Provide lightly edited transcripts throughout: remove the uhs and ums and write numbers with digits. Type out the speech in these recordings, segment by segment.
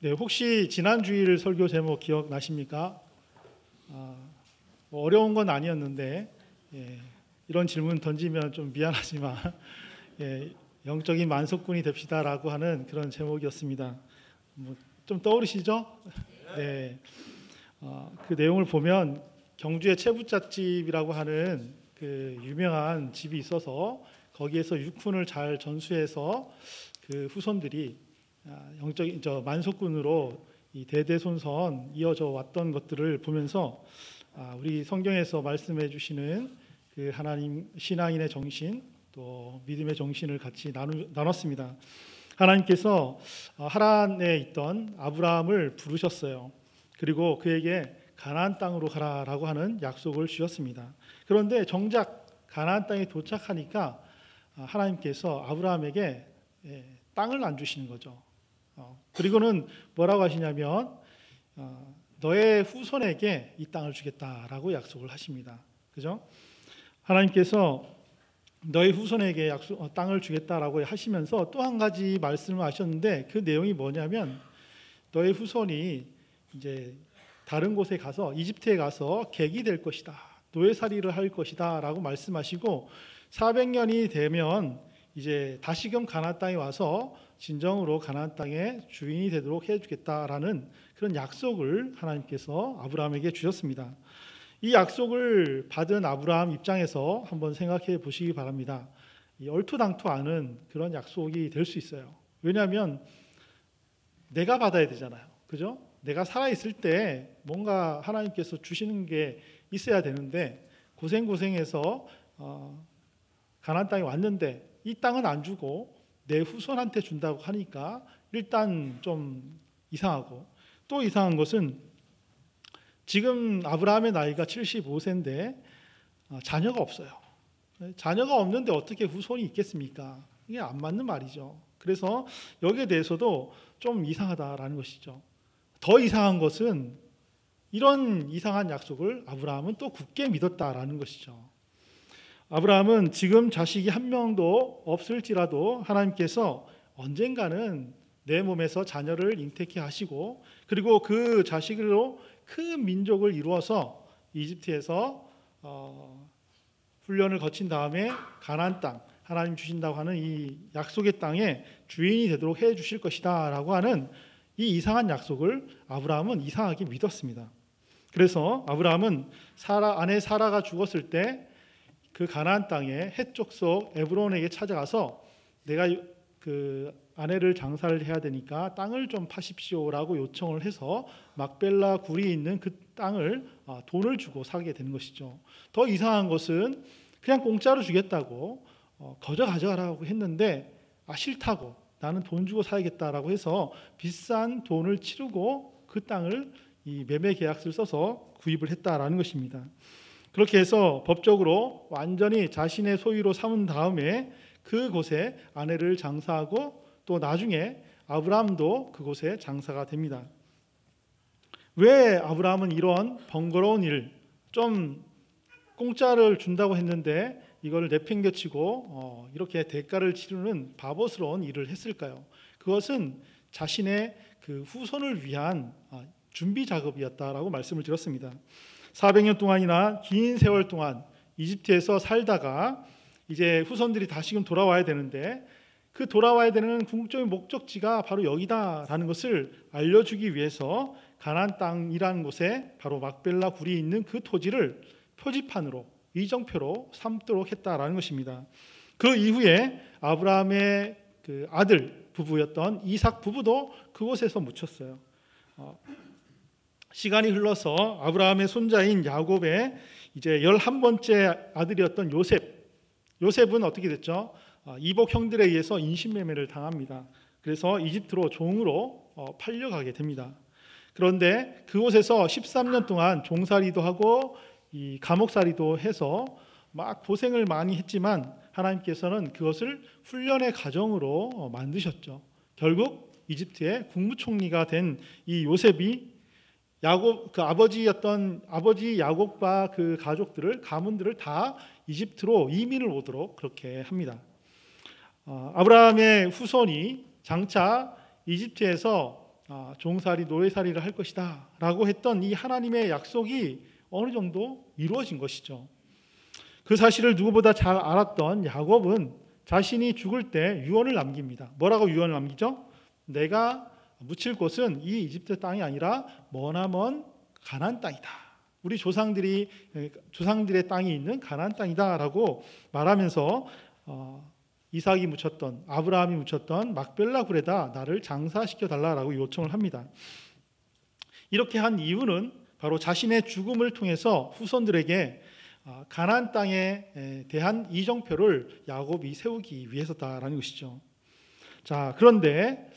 네, 혹시 지난 주일 설교 제목 기억나십니까? 뭐 어려운 건 아니었는데 이런 질문 던지면 좀 미안하지만 영적인 만석군이 됩시다라고 하는 그런 제목이었습니다. 좀 떠오르시죠? 네, 그 내용을 보면 경주의 채부잣집이라고 하는 그 유명한 집이 있어서 거기에서 육훈을 잘 전수해서 그 후손들이 영적인 만석군으로 이 대대손손 이어져 왔던 것들을 보면서 우리 성경에서 말씀해 주시는 그 하나님 신앙인의 정신 또 믿음의 정신을 같이 나눴습니다. 하나님께서 하란에 있던 아브라함을 부르셨어요. 그리고 그에게 가나안 땅으로 가라라고 하는 약속을 주셨습니다. 그런데 정작 가나안 땅에 도착하니까 하나님께서 아브라함에게 땅을 안 주시는 거죠. 그리고는 뭐라고 하시냐면 너의 후손에게 이 땅을 주겠다라고 약속을 하십니다. 그죠? 하나님께서 너의 후손에게 땅을 주겠다라고 하시면서 또 한 가지 말씀을 하셨는데 그 내용이 뭐냐면 너의 후손이 이제 다른 곳에 가서 이집트에 가서 객이 될 것이다. 노예살이를 할 것이다라고 말씀하시고 400년이 되면 이제 다시금 가나안 땅에 와서 진정으로 가나안 땅의 주인이 되도록 해주겠다라는 그런 약속을 하나님께서 아브라함에게 주셨습니다. 이 약속을 받은 아브라함 입장에서 한번 생각해 보시기 바랍니다. 얼토당토 않은 그런 약속이 될 수 있어요. 왜냐하면 내가 받아야 되잖아요. 그죠? 내가 살아있을 때 뭔가 하나님께서 주시는 게 있어야 되는데 고생해서 가나안 땅에 왔는데 이 땅은 안 주고 내 후손한테 준다고 하니까 일단 좀 이상하고, 또 이상한 것은 지금 아브라함의 나이가 75세인데 자녀가 없어요. 자녀가 없는데 어떻게 후손이 있겠습니까? 이게 안 맞는 말이죠. 그래서 여기에 대해서도 좀 이상하다라는 것이죠. 더 이상한 것은 이런 이상한 약속을 아브라함은 또 굳게 믿었다라는 것이죠. 아브라함은 지금 자식이 한 명도 없을지라도 하나님께서 언젠가는 내 몸에서 자녀를 잉태케 하시고 그리고 그 자식으로 큰 민족을 이루어서 이집트에서 훈련을 거친 다음에 가나안 땅, 하나님 주신다고 하는 이 약속의 땅에 주인이 되도록 해 주실 것이다 라고 하는 이 이상한 약속을 아브라함은 이상하게 믿었습니다. 그래서 아브라함은 아내 사라가 죽었을 때 그 가나안 땅의 해족속 에브론에게 찾아가서 내가 그 아내를 장사를 해야 되니까 땅을 좀 파십시오라고 요청을 해서 막벨라 굴이 있는 그 땅을 돈을 주고 사게 되는 것이죠. 더 이상한 것은 그냥 공짜로 주겠다고 거저 가져가라고 했는데 싫다고 나는 돈 주고 사야겠다라고 해서 비싼 돈을 치르고 그 땅을 이 매매 계약서를 써서 구입을 했다라는 것입니다. 그렇게 해서 법적으로 완전히 자신의 소유로 삼은 다음에 그곳에 아내를 장사하고 또 나중에 아브라함도 그곳에 장사가 됩니다. 왜 아브라함은 이런 번거로운 일, 좀 공짜를 준다고 했는데 이걸 내팽개치고 이렇게 대가를 치르는 바보스러운 일을 했을까요? 그것은 자신의 그 후손을 위한 준비 작업이었다라고 말씀을 드렸습니다. 400년 동안이나 긴 세월 동안 이집트에서 살다가 이제 후손들이 다시금 돌아와야 되는데 그 돌아와야 되는 궁극적인 목적지가 바로 여기다라는 것을 알려주기 위해서 가나안 땅이라는 곳에 바로 막벨라 굴이 있는 그 토지를 표지판으로 이정표로 삼도록 했다라는 것입니다. 그 이후에 아브라함의 그 아들 부부였던 이삭 부부도 그곳에서 묻혔어요. 시간이 흘러서 아브라함의 손자인 야곱의 이제 11번째 아들이었던 요셉은 어떻게 됐죠? 이복 형들에 의해서 인신매매를 당합니다. 그래서 이집트로 종으로 팔려가게 됩니다. 그런데 그곳에서 13년 동안 종살이도 하고 이 감옥살이도 해서 막 고생을 많이 했지만 하나님께서는 그것을 훈련의 과정으로 만드셨죠. 결국 이집트의 국무총리가 된 이 요셉이 야곱 그 아버지 야곱과 그 가문들을 다 이집트로 이민을 오도록 그렇게 합니다. 아브라함의 후손이 장차 이집트에서 종살이 노예살이를 할 것이다 라고 했던 이 하나님의 약속이 어느 정도 이루어진 것이죠. 그 사실을 누구보다 잘 알았던 야곱은 자신이 죽을 때 유언을 남깁니다. 뭐라고 유언을 남기죠? 내가 묻힐 곳은 이 이집트 땅이 아니라 머나먼 가나안 땅이다. 우리 조상들의 땅이 있는 가나안 땅이다라고 말하면서 이삭이 묻혔던, 아브라함이 묻혔던 막벨라 굴에다 나를 장사시켜 달라라고 요청을 합니다. 이렇게 한 이유는 바로 자신의 죽음을 통해서 후손들에게 가나안 땅에 대한 이정표를 야곱이 세우기 위해서다라는 것이죠. 자, 그런데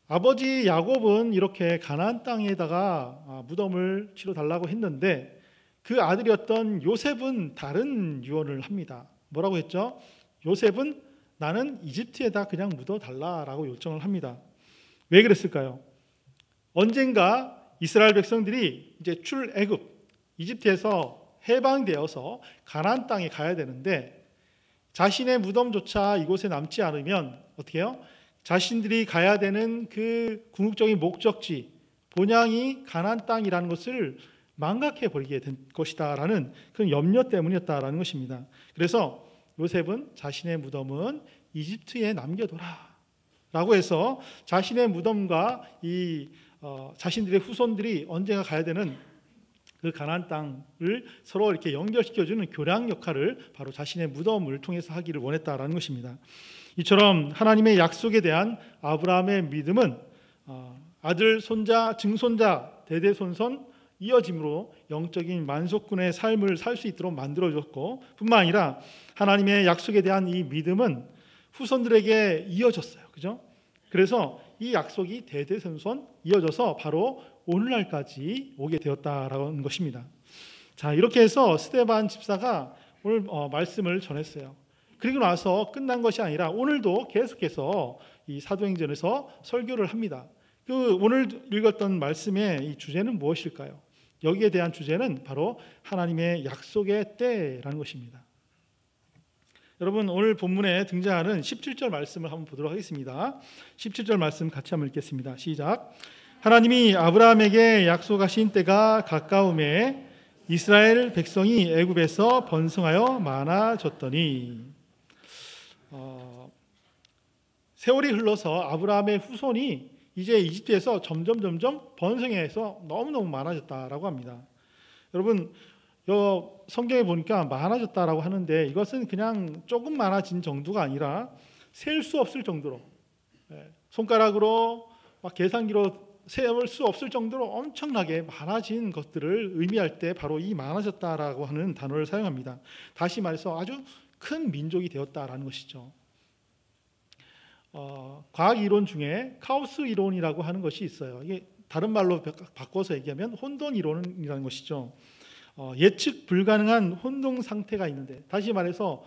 아버지 야곱은 이렇게 가나안 땅에다가 무덤을 치러 달라고 했는데 그 아들이었던 요셉은 다른 유언을 합니다. 뭐라고 했죠? 요셉은 나는 이집트에다 그냥 묻어 달라라고 요청을 합니다. 왜 그랬을까요? 언젠가 이스라엘 백성들이 이제 출애굽 이집트에서 해방되어서 가나안 땅에 가야 되는데 자신의 무덤조차 이곳에 남지 않으면 어떻게 해요? 자신들이 가야 되는 그 궁극적인 목적지 본향이 가나안 땅이라는 것을 망각해 버리게 된 것이다라는 그런 염려 때문이었다라는 것입니다. 그래서 요셉은 자신의 무덤은 이집트에 남겨둬라라고 해서 자신의 무덤과 자신들의 후손들이 언젠가 가야 되는 그 가나안 땅을 서로 이렇게 연결시켜주는 교량 역할을 바로 자신의 무덤을 통해서 하기를 원했다라는 것입니다. 이처럼 하나님의 약속에 대한 아브라함의 믿음은 아들, 손자, 증손자, 대대손손 이어짐으로 영적인 만속군의 삶을 살 수 있도록 만들어줬고 뿐만 아니라 하나님의 약속에 대한 이 믿음은 후손들에게 이어졌어요. 그죠? 그래서 이 약속이 대대손손 이어져서 바로 오늘날까지 오게 되었다라는 것입니다. 자, 이렇게 해서 스데반 집사가 오늘 말씀을 전했어요. 그리고 나서 끝난 것이 아니라 오늘도 계속해서 이 사도행전에서 설교를 합니다. 그 오늘 읽었던 말씀의 이 주제는 무엇일까요? 여기에 대한 주제는 바로 하나님의 약속의 때라는 것입니다. 여러분, 오늘 본문에 등장하는 17절 말씀을 한번 보도록 하겠습니다. 17절 말씀 같이 한번 읽겠습니다. 시작. 하나님이 아브라함에게 약속하신 때가 가까움에 이스라엘 백성이 애굽에서 번성하여 많아졌더니 세월이 흘러서 아브라함의 후손이 이제 이집트에서 점점 번성해서 너무너무 많아졌다라고 합니다. 여러분, 성경에 보니까 많아졌다라고 하는데 이것은 그냥 조금 많아진 정도가 아니라 셀 수 없을 정도로 손가락으로 계산기로 세울 수 없을 정도로 엄청나게 많아진 것들을 의미할 때 바로 이 많아졌다라고 하는 단어를 사용합니다. 다시 말해서 아주 큰 민족이 되었다라는 것이죠. 과학 이론 중에 카오스 이론이라고 하는 것이 있어요. 이게 다른 말로 바꿔서 얘기하면 혼돈 이론이라는 것이죠. 예측 불가능한 혼동 상태가 있는데, 다시 말해서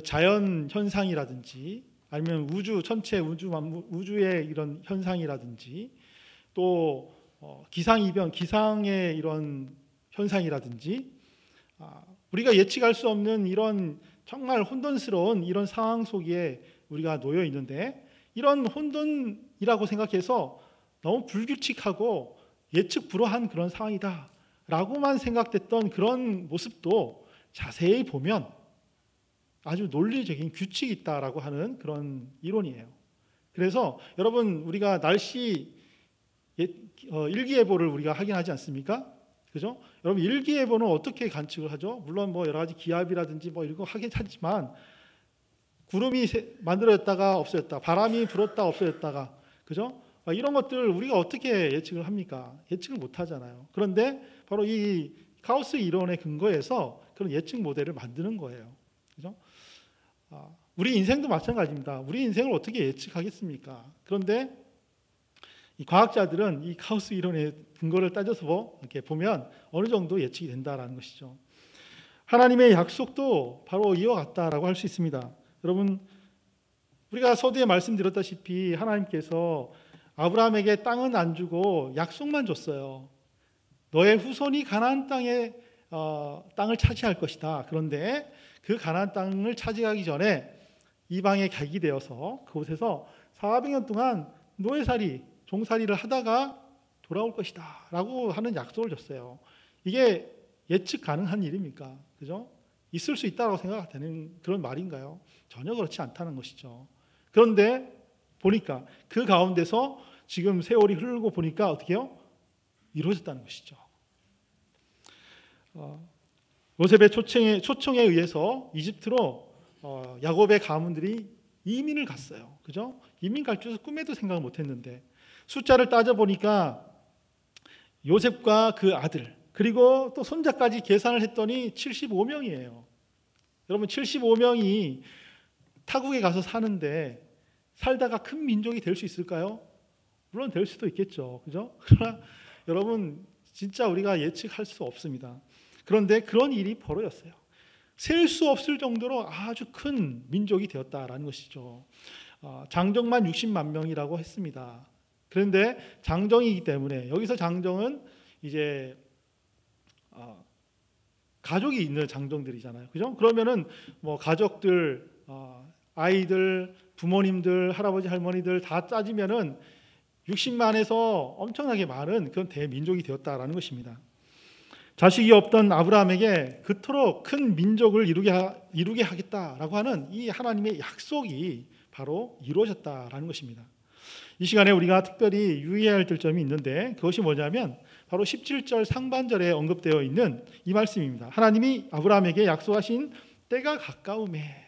자연 현상이라든지 아니면 전체 우주의 이런 현상이라든지 또 기상이변, 기상의 이런 현상이라든지 우리가 예측할 수 없는 이런 정말 혼돈스러운 이런 상황 속에 우리가 놓여 있는데, 이런 혼돈이라고 생각해서 너무 불규칙하고 예측 불허한 그런 상황이다 라고만 생각됐던 그런 모습도 자세히 보면 아주 논리적인 규칙이 있다라고 하는 그런 이론이에요. 그래서 여러분, 우리가 날씨 일기예보를 우리가 하긴 하지 않습니까? 그죠? 여러분, 일기예보는 어떻게 관측을 하죠? 물론 여러 가지 기압이라든지 이런 거 하긴 하지만 구름이 만들어졌다가 없어졌다, 바람이 불었다 없어졌다가, 그죠? 이런 것들을 우리가 어떻게 예측을 합니까? 예측을 못 하잖아요. 그런데 바로 이 카오스 이론의 근거에서 그런 예측 모델을 만드는 거예요. 그죠? 우리 인생도 마찬가지입니다. 우리 인생을 어떻게 예측하겠습니까? 그런데 이 과학자들은 이 카오스 이론의 근거를 따져서 이렇게 보면 어느 정도 예측이 된다라는 것이죠. 하나님의 약속도 바로 이와 같다라고 할 수 있습니다. 여러분, 우리가 서두에 말씀드렸다시피 하나님께서 아브라함에게 땅은 안 주고 약속만 줬어요. 너의 후손이 가나안 땅에 땅을 차지할 것이다. 그런데 그 가나안 땅을 차지하기 전에 이방에 가게 되어서 그곳에서 400년 동안 노예살이, 종살이를 하다가 돌아올 것이다 라고 하는 약속을 줬어요. 이게 예측 가능한 일입니까? 그죠? 있을 수 있다고 생각되는 그런 말인가요? 전혀 그렇지 않다는 것이죠. 그런데 보니까 그 가운데서 지금 세월이 흐르고 보니까 어떻게 해요? 이루어졌다는 것이죠. 요셉의 초청에 의해서 이집트로 야곱의 가문들이 이민을 갔어요. 그죠? 이민 갈 줄 꿈에도 생각을 못했는데 숫자를 따져보니까 요셉과 그 아들 그리고 또 손자까지 계산을 했더니 75명이에요. 여러분 75명이 타국에 가서 사는데 살다가 큰 민족이 될 수 있을까요? 물론 될 수도 있겠죠. 그죠? 그러나 여러분 진짜 우리가 예측할 수 없습니다. 그런데 그런 일이 벌어졌어요. 셀 수 없을 정도로 아주 큰 민족이 되었다라는 것이죠. 장정만 60만 명이라고 했습니다. 그런데 장정이기 때문에 여기서 장정은 이제 가족이 있는 장정들이잖아요. 그죠? 그러면은 뭐 가족들, 아이들, 부모님들, 할아버지, 할머니들 다 따지면은 60만에서 엄청나게 많은 그런 대민족이 되었다라는 것입니다. 자식이 없던 아브라함에게 그토록 큰 민족을 이루게 하겠다라고 하는 이 하나님의 약속이 바로 이루어졌다라는 것입니다. 이 시간에 우리가 특별히 유의해야 할 점이 있는데 그것이 뭐냐면 바로 17절 상반절에 언급되어 있는 이 말씀입니다. 하나님이 아브라함에게 약속하신 때가 가까움에,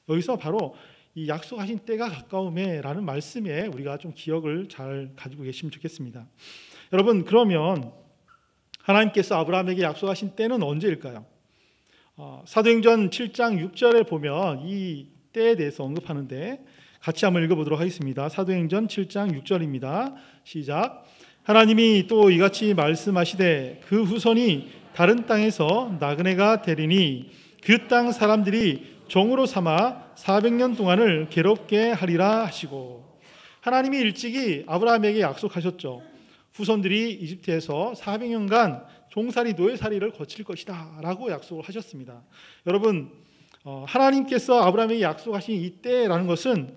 여기서 바로 이 약속하신 때가 가까움에라는 말씀에 우리가 좀 기억을 잘 가지고 계시면 좋겠습니다. 여러분 그러면 하나님께서 아브라함에게 약속하신 때는 언제일까요? 사도행전 7장 6절에 보면 이 때에 대해서 언급하는데 같이 한번 읽어보도록 하겠습니다. 사도행전 7장 6절입니다. 시작. 하나님이 또 이같이 말씀하시되 그 후손이 다른 땅에서 나그네가 되리니 그 땅 사람들이 종으로 삼아 400년 동안을 괴롭게 하리라 하시고, 하나님이 일찍이 아브라함에게 약속하셨죠. 후손들이 이집트에서 400년간 종살이 노예살이를 거칠 것이다 라고 약속을 하셨습니다. 여러분 하나님께서 아브라함에게 약속하신 이 때라는 것은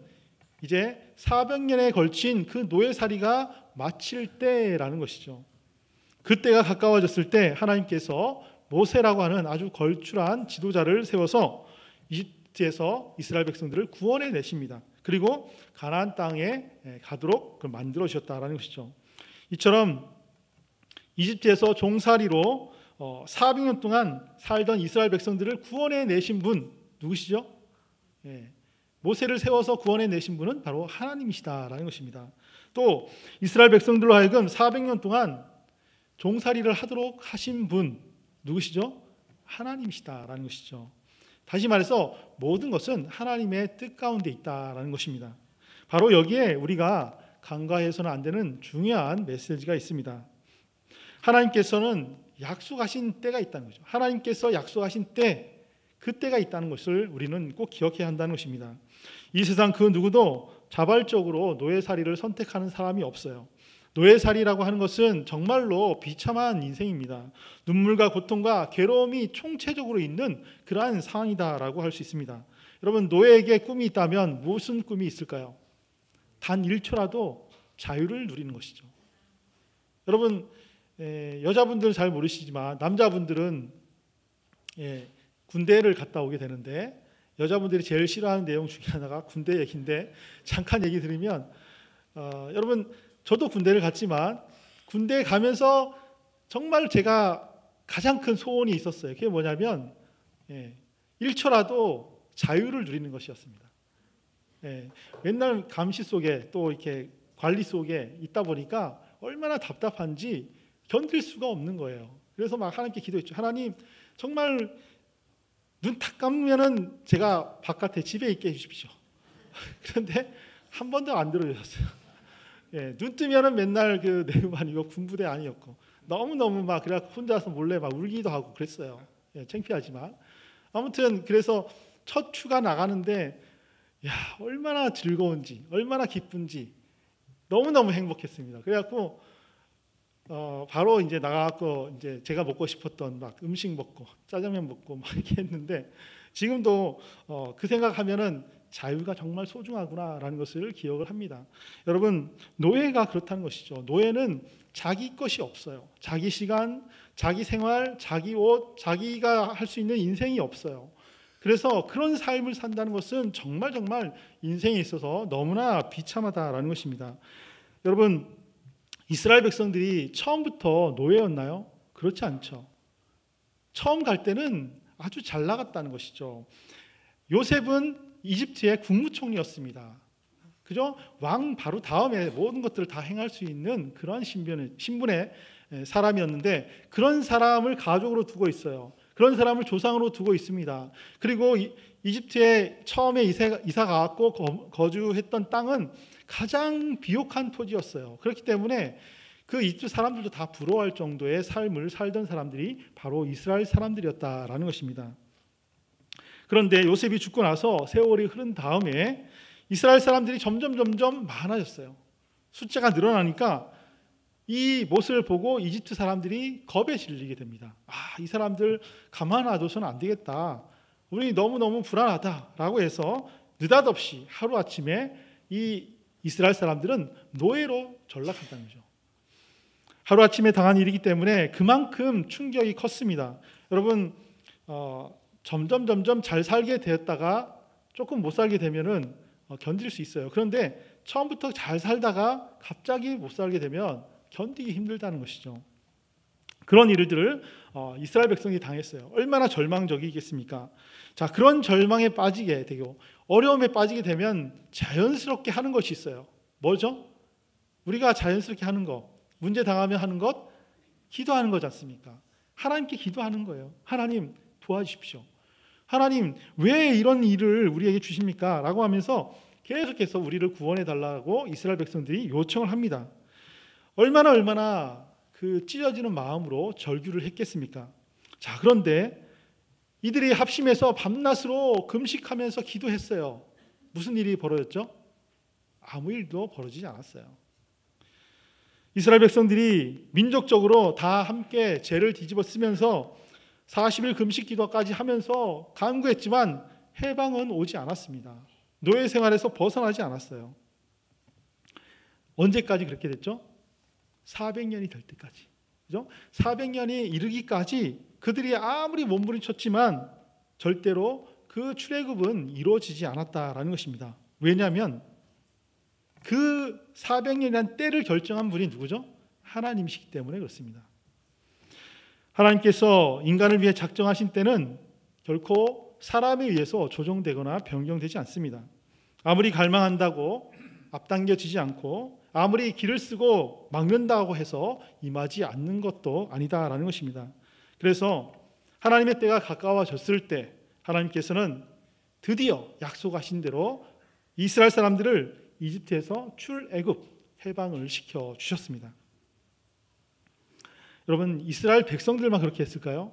이제 400년에 걸친 그 노예살이가 마칠 때라는 것이죠. 그때가 가까워졌을 때 하나님께서 모세라고 하는 아주 걸출한 지도자를 세워서 이집트에서 이스라엘 백성들을 구원해 내십니다. 그리고 가나안 땅에 가도록 만들어 주셨다라는 것이죠. 이처럼 이집트에서 종살이로 400년 동안 살던 이스라엘 백성들을 구원해 내신 분 누구시죠? 모세를 세워서 구원해 내신 분은 바로 하나님이시다라는 것입니다. 또 이스라엘 백성들로 하여금 400년 동안 종살이를 하도록 하신 분 누구시죠? 하나님이시다라는 것이죠. 다시 말해서 모든 것은 하나님의 뜻 가운데 있다라는 것입니다. 바로 여기에 우리가 간과해서는 안 되는 중요한 메시지가 있습니다. 하나님께서는 약속하신 때가 있다는 거죠. 하나님께서 약속하신 때, 그 때가 있다는 것을 우리는 꼭 기억해야 한다는 것입니다. 이 세상 그 누구도 자발적으로 노예살이를 선택하는 사람이 없어요. 노예살이라고 하는 것은 정말로 비참한 인생입니다. 눈물과 고통과 괴로움이 총체적으로 있는 그러한 상황이다라고 할 수 있습니다. 여러분 노예에게 꿈이 있다면 무슨 꿈이 있을까요? 단 1초라도 자유를 누리는 것이죠. 여러분 여자분들은 잘 모르시지만 남자분들은 군대를 갔다 오게 되는데 여자분들이 제일 싫어하는 내용 중에 하나가 군대 얘기인데 잠깐 얘기 드리면 여러분 저도 군대를 갔지만 군대에 가면서 정말 제가 가장 큰 소원이 있었어요. 그게 뭐냐면 1초라도 자유를 누리는 것이었습니다. 맨날 감시 속에 또 이렇게 관리 속에 있다 보니까 얼마나 답답한지 견딜 수가 없는 거예요. 그래서 막 하나님께 기도했죠. 하나님 정말 눈 탁 감으면은 제가 바깥에 집에 있게 해주십시오. 그런데 한 번도 안 들어주셨어요. 눈 뜨면은 맨날 그 내후반이고 군부대 아니었고 너무너무 막 그래 혼자서 몰래 막 울기도 하고 그랬어요. 창피하지만 아무튼 그래서 첫 휴가 나가는데 야 얼마나 즐거운지 얼마나 기쁜지 너무너무 행복했습니다. 그래갖고 바로 이제 나가고 이제 제가 먹고 싶었던 막 음식 먹고 짜장면 먹고 막 이렇게 했는데 지금도 그 생각하면은 자유가 정말 소중하구나라는 것을 기억을 합니다. 여러분, 노예가 그렇다는 것이죠. 노예는 자기 것이 없어요. 자기 시간, 자기 생활, 자기 옷, 자기가 할 수 있는 인생이 없어요. 그래서 그런 삶을 산다는 것은 정말 인생에 있어서 너무나 비참하다라는 것입니다. 여러분, 이스라엘 백성들이 처음부터 노예였나요? 그렇지 않죠. 처음 갈 때는 아주 잘 나갔다는 것이죠. 요셉은 이집트의 국무총리였습니다. 그죠? 왕 바로 다음에 모든 것들을 다 행할 수 있는 그런 신분의 사람이었는데, 그런 사람을 가족으로 두고 있어요. 그런 사람을 조상으로 두고 있습니다. 그리고 이집트에 처음에 이사 가고 거주했던 땅은 가장 비옥한 토지였어요. 그렇기 때문에 그 이집트 사람들도 다 부러워할 정도의 삶을 살던 사람들이 바로 이스라엘 사람들이었다라는 것입니다. 그런데 요셉이 죽고 나서 세월이 흐른 다음에 이스라엘 사람들이 점점 많아졌어요. 숫자가 늘어나니까 이 모습을 보고 이집트 사람들이 겁에 질리게 됩니다. 이 사람들 가만 놔둬서는 안 되겠다. 우리 너무너무 불안하다라고 해서 느닷없이 하루아침에 이 이스라엘 사람들은 노예로 전락한다는 거죠. 하루아침에 당한 일이기 때문에 그만큼 충격이 컸습니다. 여러분, 점점 잘 살게 되었다가 조금 못 살게 되면은 견딜 수 있어요. 그런데 처음부터 잘 살다가 갑자기 못 살게 되면 견디기 힘들다는 것이죠. 그런 일들을 이스라엘 백성이 당했어요. 얼마나 절망적이겠습니까? 자, 그런 절망에 빠지게 되고 어려움에 빠지게 되면 자연스럽게 하는 것이 있어요. 뭐죠? 우리가 자연스럽게 하는 것, 문제 당하면 하는 것, 기도하는 거지 않습니까? 하나님께 기도하는 거예요. 하나님 도와주십시오. 하나님 왜 이런 일을 우리에게 주십니까? 라고 하면서 계속해서 우리를 구원해 달라고 이스라엘 백성들이 요청을 합니다. 얼마나 그 찢어지는 마음으로 절규를 했겠습니까? 자, 그런데 이들이 합심해서 밤낮으로 금식하면서 기도했어요. 무슨 일이 벌어졌죠? 아무 일도 벌어지지 않았어요. 이스라엘 백성들이 민족적으로 다 함께 죄를 뒤집어 쓰면서 40일 금식 기도까지 하면서 간구했지만 해방은 오지 않았습니다. 노예 생활에서 벗어나지 않았어요. 언제까지 그렇게 됐죠? 400년이 될 때까지. 그죠? 400년이 이르기까지 그들이 아무리 몸부림쳤지만 절대로 그 출애굽은 이루어지지 않았다라는 것입니다. 왜냐하면 그 400년이라는 때를 결정한 분이 누구죠? 하나님이시기 때문에 그렇습니다. 하나님께서 인간을 위해 작정하신 때는 결코 사람에 의해서 조정되거나 변경되지 않습니다. 아무리 갈망한다고 앞당겨지지 않고 아무리 길을 쓰고 막는다고 해서 임하지 않는 것도 아니다라는 것입니다. 그래서 하나님의 때가 가까워졌을 때 하나님께서는 드디어 약속하신 대로 이스라엘 사람들을 이집트에서 출애굽 해방을 시켜 주셨습니다. 여러분, 이스라엘 백성들만 그렇게 했을까요?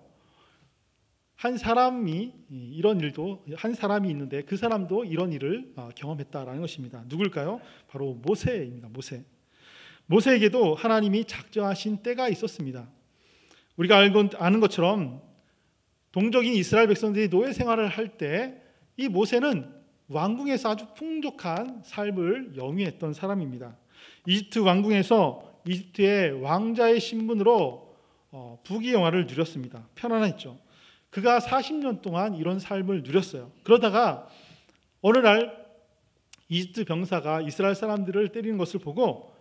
한 사람이 있는데 그 사람도 이런 일을 경험했다라는 것입니다. 누굴까요? 바로 모세입니다. 모세에게도 하나님이 작정하신 때가 있었습니다. 우리가 아는 것처럼 동족인 이스라엘 백성들이 노예 생활을 할 때 이 모세는 왕궁에서 아주 풍족한 삶을 영위했던 사람입니다. 이집트 왕궁에서 이집트의 왕자의 신분으로 부귀영화를 누렸습니다. 편안했죠. 그가 40년 동안 이런 삶을 누렸어요. 그러다가 어느 날 이집트 병사가 이스라엘 사람들을 때리는 것을 보고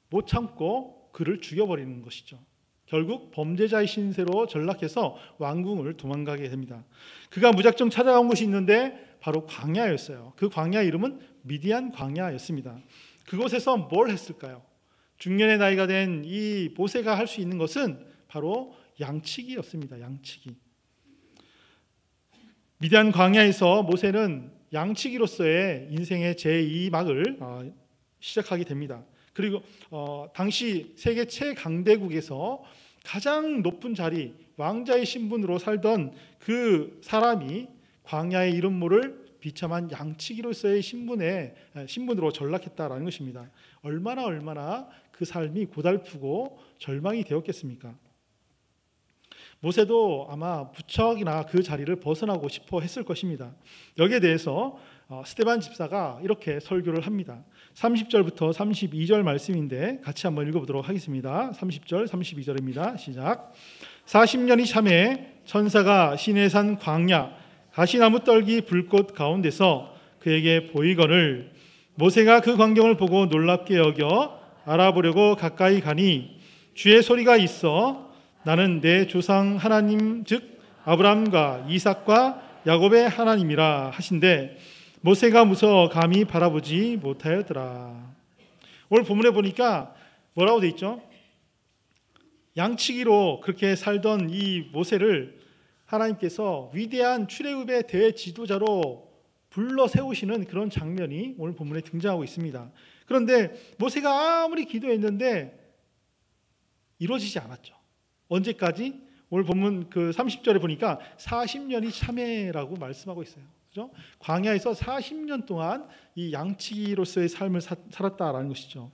못 참고 그를 죽여버리는 것이죠. 결국 범죄자의 신세로 전락해서 왕궁을 도망가게 됩니다. 그가 무작정 찾아간 곳이 있는데 바로 광야였어요. 그 광야 이름은 미디안 광야였습니다. 그곳에서 뭘 했을까요? 중년의 나이가 된 이 모세가 할 수 있는 것은 바로 양치기였습니다. 양치기. 미디안 광야에서 모세는 양치기로서의 인생의 제2막을 시작하게 됩니다. 그리고 당시 세계 최강대국에서 가장 높은 자리, 왕자의 신분으로 살던 그 사람이 광야의 이름 모를 비참한 양치기로서의 신분으로 전락했다라는 것입니다. 얼마나 그 삶이 고달프고 절망이 되었겠습니까? 모세도 아마 무척이나 그 자리를 벗어나고 싶어 했을 것입니다. 여기에 대해서 스데반 집사가 이렇게 설교를 합니다. 30절부터 32절 말씀인데 같이 한번 읽어보도록 하겠습니다. 30절, 32절입니다. 시작. 40년이 참에 천사가 시내산 광야 가시나무 떨기 불꽃 가운데서 그에게 보이거늘 모세가 그 광경을 보고 놀랍게 여겨 알아보려고 가까이 가니 주의 소리가 있어 나는 내 조상 하나님 즉 아브라함과 이삭과 야곱의 하나님이라 하신데 모세가 무서워 감히 바라보지 못하였더라. 오늘 본문에 보니까 뭐라고 돼 있죠? 양치기로 그렇게 살던 이 모세를 하나님께서 위대한 출애굽의 대지도자로 불러 세우시는 그런 장면이 오늘 본문에 등장하고 있습니다. 그런데 모세가 아무리 기도했는데 이루어지지 않았죠. 언제까지? 오늘 본문 그 30절에 보니까 40년이 참회라고 말씀하고 있어요. 그죠? 광야에서 40년 동안 이 양치기로서의 삶을 살았다라는 것이죠.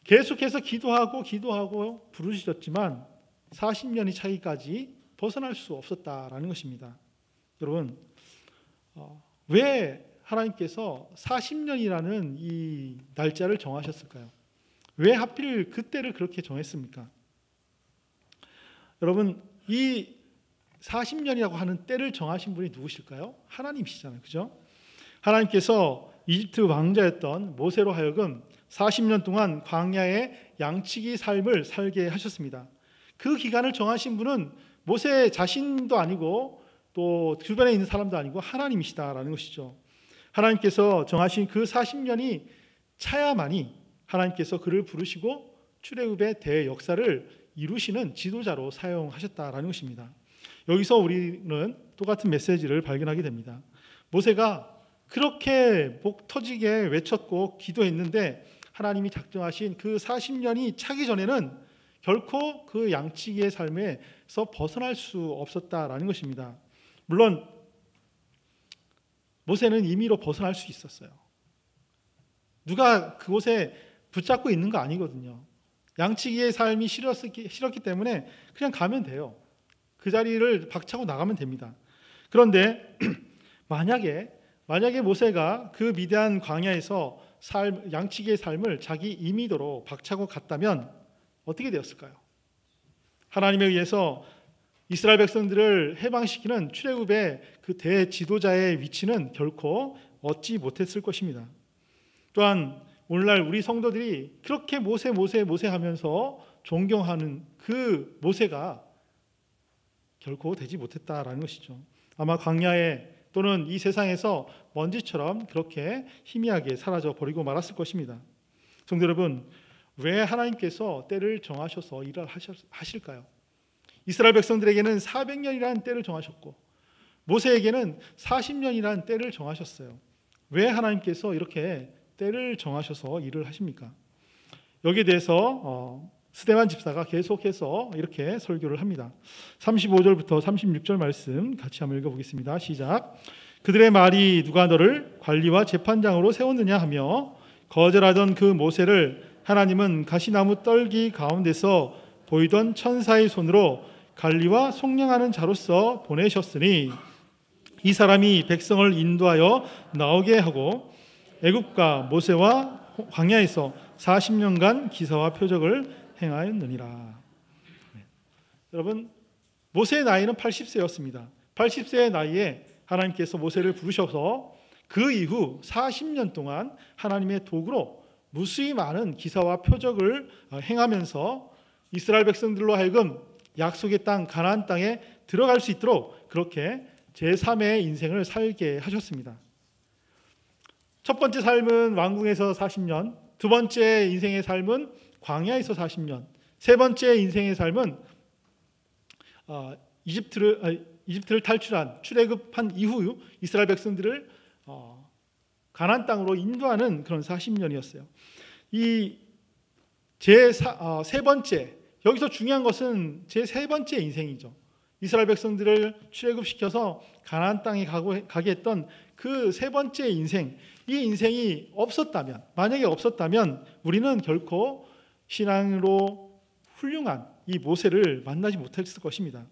계속해서 기도하고 부르짖었지만 40년이 차기까지 벗어날 수 없었다라는 것입니다. 여러분, 왜 하나님께서 40년이라는 이 날짜를 정하셨을까요? 왜 하필 그때를 그렇게 정했습니까? 여러분, 이 40년이라고 하는 때를 정하신 분이 누구실까요? 하나님이시잖아요. 그죠? 하나님께서 이집트 왕자였던 모세로 하여금 40년 동안 광야의 양치기 삶을 살게 하셨습니다. 그 기간을 정하신 분은 모세 자신도 아니고 또 주변에 있는 사람도 아니고 하나님이시다라는 것이죠. 하나님께서 정하신 그 40년이 차야만이 하나님께서 그를 부르시고 출애굽의 대역사를 이루시는 지도자로 사용하셨다라는 것입니다. 여기서 우리는 똑같은 메시지를 발견하게 됩니다. 모세가 그렇게 목 터지게 외쳤고 기도했는데 하나님이 작정하신 그 40년이 차기 전에는 결코 그 양치기의 삶에서 벗어날 수 없었다라는 것입니다. 물론 모세는 임의로 벗어날 수 있었어요. 누가 그곳에 붙잡고 있는 거 아니거든요. 양치기의 삶이 싫었기 때문에 그냥 가면 돼요. 그 자리를 박차고 나가면 됩니다. 그런데 만약에 모세가 그 미대한 광야에서 양치기의 삶을 자기 임의대로 박차고 갔다면 어떻게 되었을까요? 하나님에 의해서 이스라엘 백성들을 해방시키는 출애굽의 그 대지도자의 위치는 결코 얻지 못했을 것입니다. 또한 오늘날 우리 성도들이 그렇게 모세 하면서 존경하는 그 모세가 결코 되지 못했다라는 것이죠. 아마 광야에 또는 이 세상에서 먼지처럼 그렇게 희미하게 사라져 버리고 말았을 것입니다. 성도 여러분, 왜 하나님께서 때를 정하셔서 일을 하실까요? 이스라엘 백성들에게는 400년이라는 때를 정하셨고 모세에게는 40년이라는 때를 정하셨어요. 왜 하나님께서 이렇게 때를 정하셔서 일을 하십니까? 여기에 대해서 스데반 집사가 계속해서 이렇게 설교를 합니다. 35절부터 36절 말씀 같이 한번 읽어보겠습니다. 시작. 그들의 말이 누가 너를 관리와 재판장으로 세웠느냐 하며 거절하던 그 모세를 하나님은 가시나무 떨기 가운데서 보이던 천사의 손으로 관리와 속량하는 자로서 보내셨으니 이 사람이 백성을 인도하여 나오게 하고 애굽과 모세와 광야에서 40년간 기사와 표적을 행하였느니라. 여러분, 모세의 나이는 80세였습니다. 80세의 나이에 하나님께서 모세를 부르셔서 그 이후 40년 동안 하나님의 도구로 무수히 많은 기사와 표적을 행하면서 이스라엘 백성들로 하여금 약속의 땅 가나안 땅에 들어갈 수 있도록 그렇게 제3의 인생을 살게 하셨습니다. 첫 번째 삶은 왕궁에서 40년, 두 번째 인생의 삶은 광야에서 40년, 세 번째 인생의 삶은 이집트를 탈출한 출애굽한 이후 이스라엘 백성들을 가나안 땅으로 인도하는 그런 40년이었어요. 이 세 번째, 여기서 중요한 것은 제 세 번째 인생이죠. 이스라엘 백성들을 출애굽시켜서 가나안 땅에 가게 했던 그 세 번째 인생, 이 인생이 없었다면, 만약에 없었다면 우리는 결코 신앙으로 훌륭한 이 모세를 만나지 못했을 것입니다.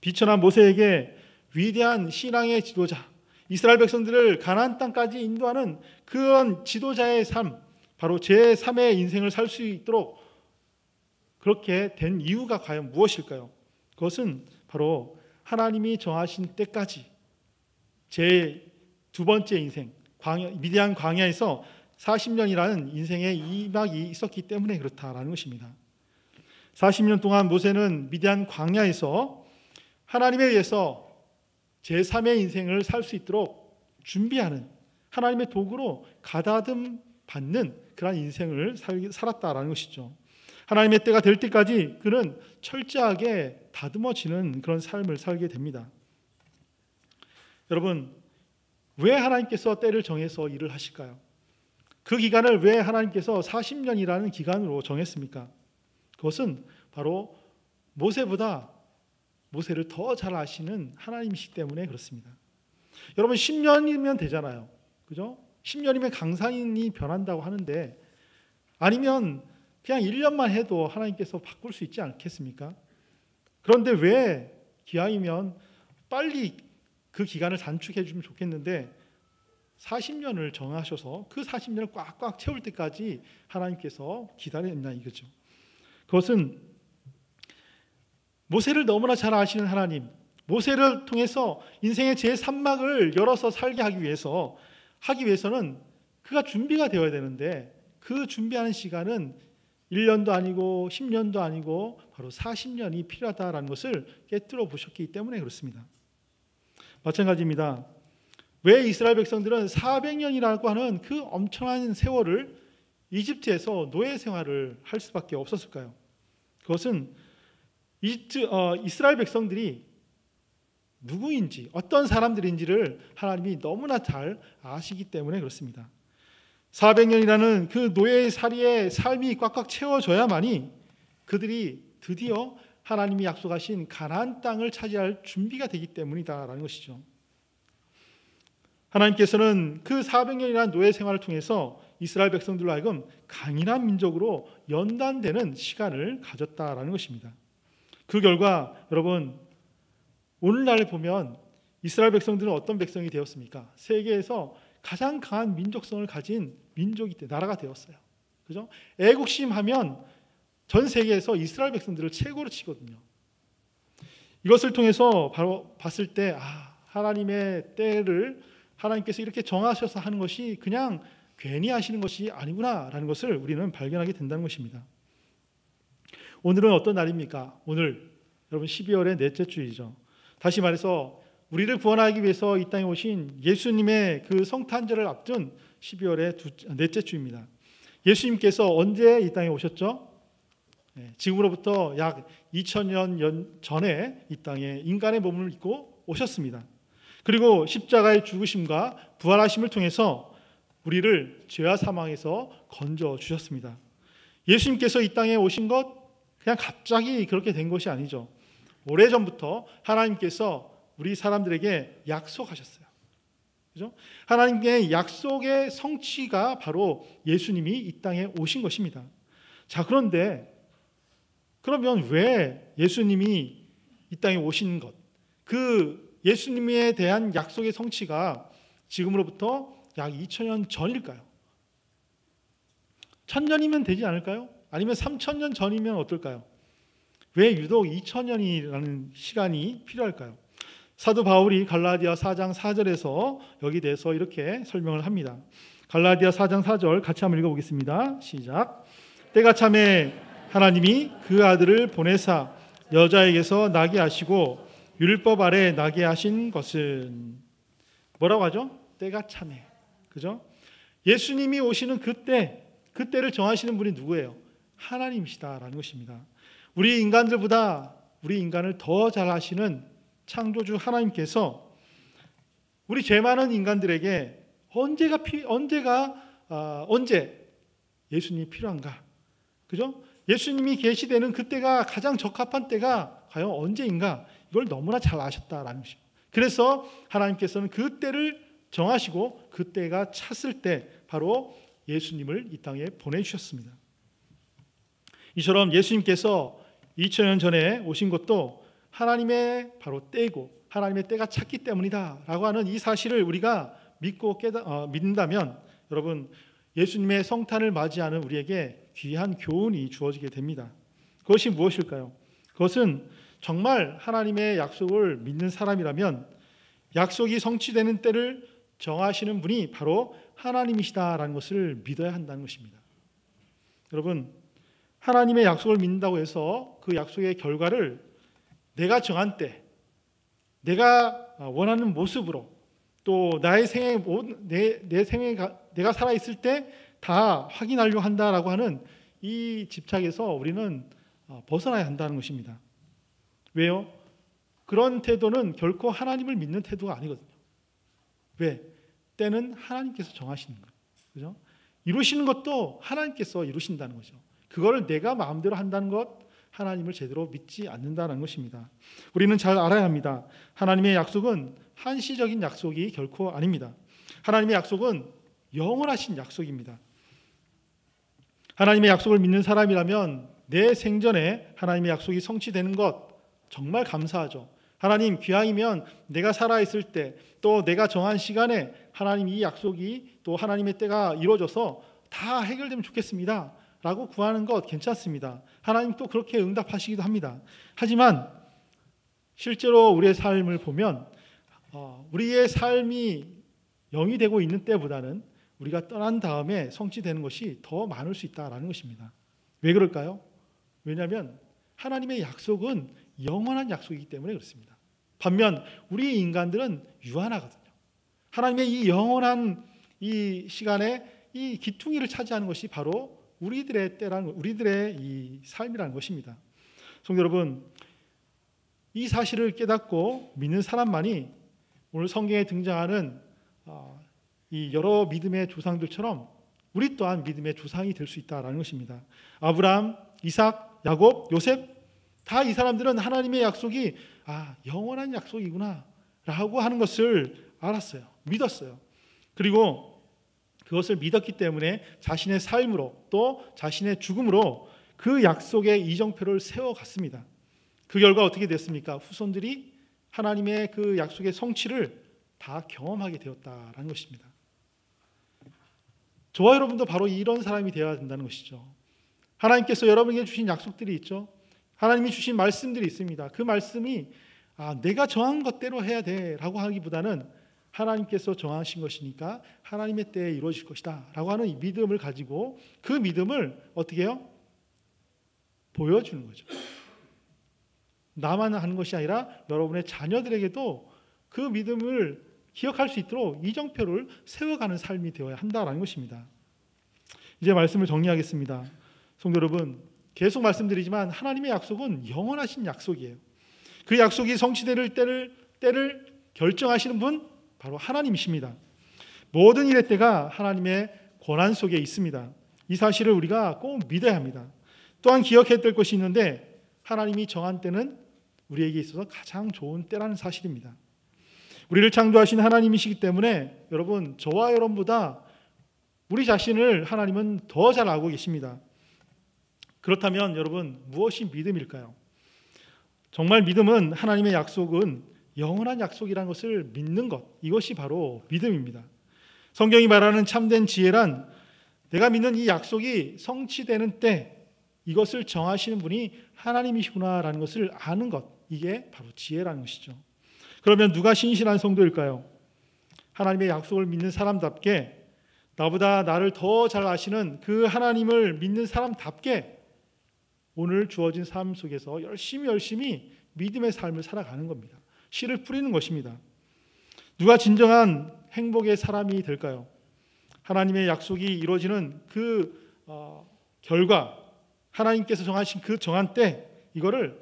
비천한 모세에게 위대한 신앙의 지도자, 이스라엘 백성들을 가나안 땅까지 인도하는 그런 지도자의 삶, 바로 제3의 인생을 살 수 있도록 그렇게 된 이유가 과연 무엇일까요? 그것은 바로 하나님이 정하신 때까지 제 두 번째 인생, 미디안 광야에서 40년이라는 인생의 이막이 있었기 때문에 그렇다라는 것입니다. 40년 동안 모세는 미디안 광야에서 하나님에 의해서 제3의 인생을 살 수 있도록 준비하는 하나님의 도구로 가다듬 받는 그런 인생을 살았다라는 것이죠. 하나님의 때가 될 때까지 그는 철저하게 다듬어지는 그런 삶을 살게 됩니다. 여러분, 왜 하나님께서 때를 정해서 일을 하실까요? 그 기간을 왜 하나님께서 40년이라는 기간으로 정했습니까? 그것은 바로 모세보다 모세를 더 잘 아시는 하나님이시기 때문에 그렇습니다. 여러분 10년이면 되잖아요. 그죠? 10년이면 강산이 변한다고 하는데 아니면 그냥 1년만 해도 하나님께서 바꿀 수 있지 않겠습니까? 그런데 왜 기왕이면 빨리 그 기간을 단축해 주면 좋겠는데 40년을 정하셔서 그 40년을 꽉꽉 채울 때까지 하나님께서 기다렸나 이거죠. 그것은 모세를 너무나 잘 아시는 하나님, 모세를 통해서 인생의 제3막을 열어서 살게 하기 위해서는 그가 준비가 되어야 되는데 그 준비하는 시간은 1년도 아니고 10년도 아니고 바로 40년이 필요하다라는 것을 깨뜨려 보셨기 때문에 그렇습니다. 마찬가지입니다. 왜 이스라엘 백성들은 400년이라고 하는 그 엄청난 세월을 이집트에서 노예 생활을 할 수밖에 없었을까요? 그것은 이스라엘 백성들이 누구인지 어떤 사람들인지를 하나님이 너무나 잘 아시기 때문에 그렇습니다. 400년이라는 그 노예살이의 삶이 꽉꽉 채워져야만이 그들이 드디어 하나님이 약속하신 가나안 땅을 차지할 준비가 되기 때문이다라는 것이죠. 하나님께서는 그 400년이라는 노예 생활을 통해서 이스라엘 백성들로 하여금 강인한 민족으로 연단되는 시간을 가졌다라는 것입니다. 그 결과 여러분 오늘날 보면 이스라엘 백성들은 어떤 백성이 되었습니까? 세계에서 가장 강한 민족성을 가진 나라가 되었어요. 그죠? 애국심 하면 전 세계에서 이스라엘 백성들을 최고로 치거든요. 이것을 통해서 바로 봤을 때 하나님의 때를 하나님께서 이렇게 정하셔서 하는 것이 그냥 괜히 하시는 것이 아니구나라는 것을 우리는 발견하게 된다는 것입니다. 오늘은 어떤 날입니까? 오늘 여러분 12월의 넷째 주이죠. 다시 말해서 우리를 구원하기 위해서 이 땅에 오신 예수님의 그 성탄절을 앞둔 12월의 넷째 주입니다. 예수님께서 언제 이 땅에 오셨죠? 지금으로부터 약 2000년 전에 이 땅에 인간의 몸을 입고 오셨습니다. 그리고 십자가의 죽으심과 부활하심을 통해서 우리를 죄와 사망에서 건져 주셨습니다. 예수님께서 이 땅에 오신 것 그냥 갑자기 그렇게 된 것이 아니죠. 오래전부터 하나님께서 우리 사람들에게 약속하셨어요. 그죠? 하나님의 약속의 성취가 바로 예수님이 이 땅에 오신 것입니다. 자, 그러면 왜 예수님이 이 땅에 오신 것, 그 예수님에 대한 약속의 성취가 지금으로부터 약 2000년 전일까요? 1000년이면 되지 않을까요? 아니면 3000년 전이면 어떨까요? 왜 유독 2000년이라는 시간이 필요할까요? 사도 바울이 갈라디아 4장 4절에서 여기 대해서 이렇게 설명을 합니다. 갈라디아 4장 4절 같이 한번 읽어보겠습니다. 시작. 때가 참에 하나님이 그 아들을 보내사 여자에게서 나게 하시고 율법 아래 나게 하신 것은 뭐라고 하죠? 때가 참에. 그죠? 예수님이 오시는 그때를 정하시는 분이 누구예요? 하나님이시다라는 것입니다. 우리 인간들보다 우리 인간을 더 잘 아시는 창조주 하나님께서 우리 죄 많은 인간들에게 언제 예수님이 필요한가? 그죠? 예수님이 계시되는 그때가 가장 적합한 때가 과연 언제인가? 이걸 너무나 잘 아셨다라는 것이죠. 그래서 하나님께서는 그 때를 정하시고 그 때가 찼을 때 바로 예수님을 이 땅에 보내주셨습니다. 이처럼 예수님께서 2000년 전에 오신 것도 하나님의 바로 때이고 하나님의 때가 찼기 때문이다라고 하는 이 사실을 우리가 믿는다면 여러분, 예수님의 성탄을 맞이하는 우리에게 귀한 교훈이 주어지게 됩니다. 그것이 무엇일까요? 그것은 정말 하나님의 약속을 믿는 사람이라면 약속이 성취되는 때를 정하시는 분이 바로 하나님이시다라는 것을 믿어야 한다는 것입니다. 여러분, 하나님의 약속을 믿는다고 해서 그 약속의 결과를 내가 정한 때, 내가 원하는 모습으로, 또 나의 생애, 내 생에 내가 살아있을 때 다 확인하려고 한다라고 하는 이 집착에서 우리는 벗어나야 한다는 것입니다. 왜요? 그런 태도는 결코 하나님을 믿는 태도가 아니거든요. 왜? 때는 하나님께서 정하시는 거예요. 그죠? 이루시는 것도 하나님께서 이루신다는 거죠. 그거를 내가 마음대로 한다는 것, 하나님을 제대로 믿지 않는다는 것입니다. 우리는 잘 알아야 합니다. 하나님의 약속은 한시적인 약속이 결코 아닙니다. 하나님의 약속은 영원하신 약속입니다. 하나님의 약속을 믿는 사람이라면 내 생전에 하나님의 약속이 성취되는 것 정말 감사하죠. 하나님, 기왕이면 내가 살아있을 때, 또 내가 정한 시간에 하나님 이 약속이 또 하나님의 때가 이루어져서 다 해결되면 좋겠습니다 라고 구하는 것 괜찮습니다. 하나님 또 그렇게 응답하시기도 합니다. 하지만 실제로 우리의 삶을 보면 우리의 삶이 영이 되고 있는 때보다는 우리가 떠난 다음에 성취되는 것이 더 많을 수 있다는 것입니다. 왜 그럴까요? 왜냐하면 하나님의 약속은 영원한 약속이기 때문에 그렇습니다. 반면 우리 인간들은 유한하거든요. 하나님의 이 영원한 이 시간에 이 기퉁이를 차지하는 것이 바로 우리들의 때라는, 우리들의 이 삶이라는 것입니다. 성도 여러분, 이 사실을 깨닫고 믿는 사람만이 오늘 성경에 등장하는 이 여러 믿음의 조상들처럼 우리 또한 믿음의 조상이 될 수 있다는 것입니다. 아브라함, 이삭, 야곱, 요셉, 다 이 사람들은 하나님의 약속이 영원한 약속이구나 라고 하는 것을 알았어요. 믿었어요. 그리고 그것을 믿었기 때문에 자신의 삶으로 또 자신의 죽음으로 그 약속의 이정표를 세워갔습니다. 그 결과 어떻게 됐습니까? 후손들이 하나님의 그 약속의 성취를 다 경험하게 되었다라는 것입니다. 저와 여러분도 바로 이런 사람이 되어야 된다는 것이죠. 하나님께서 여러분에게 주신 약속들이 있죠. 하나님이 주신 말씀들이 있습니다. 그 말씀이 내가 정한 것대로 해야 돼라고 하기보다는 하나님께서 정하신 것이니까 하나님의 때에 이루어질 것이다 라고 하는 이 믿음을 가지고 그 믿음을 어떻게 해요? 보여주는 거죠. 나만 하는 것이 아니라 여러분의 자녀들에게도 그 믿음을 기억할 수 있도록 이정표를 세워가는 삶이 되어야 한다는 것입니다. 이제 말씀을 정리하겠습니다. 성도 여러분, 계속 말씀드리지만 하나님의 약속은 영원하신 약속이에요. 그 약속이 성취될 때를 결정하시는 분 바로 하나님이십니다. 모든 일의 때가 하나님의 권한 속에 있습니다. 이 사실을 우리가 꼭 믿어야 합니다. 또한 기억해야 될 것이 있는데 하나님이 정한 때는 우리에게 있어서 가장 좋은 때라는 사실입니다. 우리를 창조하신 하나님이시기 때문에 여러분, 저와 여러분보다 우리 자신을 하나님은 더 잘 알고 계십니다. 그렇다면 여러분, 무엇이 믿음일까요? 정말 믿음은 하나님의 약속은 영원한 약속이라는 것을 믿는 것, 이것이 바로 믿음입니다. 성경이 말하는 참된 지혜란 내가 믿는 이 약속이 성취되는 때 이것을 정하시는 분이 하나님이시구나라는 것을 아는 것, 이게 바로 지혜라는 것이죠. 그러면 누가 신실한 성도일까요? 하나님의 약속을 믿는 사람답게, 나보다 나를 더 잘 아시는 그 하나님을 믿는 사람답게 오늘 주어진 삶 속에서 열심히 믿음의 삶을 살아가는 겁니다. 씨를 뿌리는 것입니다. 누가 진정한 행복의 사람이 될까요? 하나님의 약속이 이루어지는 그 결과, 하나님께서 정하신 그 정한 때, 이거를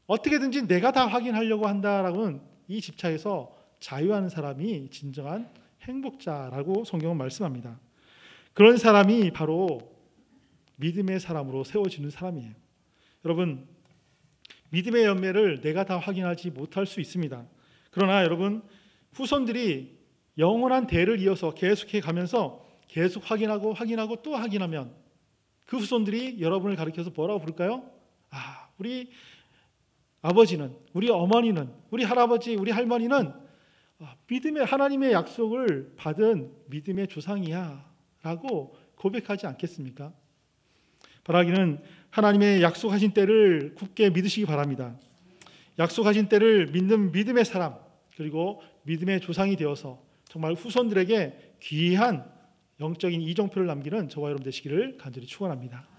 어떻게든지 내가 다 확인하려고 한다라고는 이 집착에서 자유하는 사람이 진정한 행복자라고 성경은 말씀합니다. 그런 사람이 바로 믿음의 사람으로 세워지는 사람이에요. 여러분, 믿음의 열매를 내가 다 확인하지 못할 수 있습니다. 그러나 여러분, 후손들이 영원한 대를 이어서 계속해 가면서 계속 확인하고 또 확인하면 그 후손들이 여러분을 가리켜서 뭐라고 부를까요? 우리 아버지는, 우리 어머니는, 우리 할아버지, 우리 할머니는 믿음의 하나님의 약속을 받은 믿음의 조상이야 라고 고백하지 않겠습니까? 바라기는 하나님의 약속하신 때를 굳게 믿으시기 바랍니다. 약속하신 때를 믿는 믿음의 사람, 그리고 믿음의 조상이 되어서 정말 후손들에게 귀한 영적인 이정표를 남기는 저와 여러분 되시기를 간절히 축원합니다.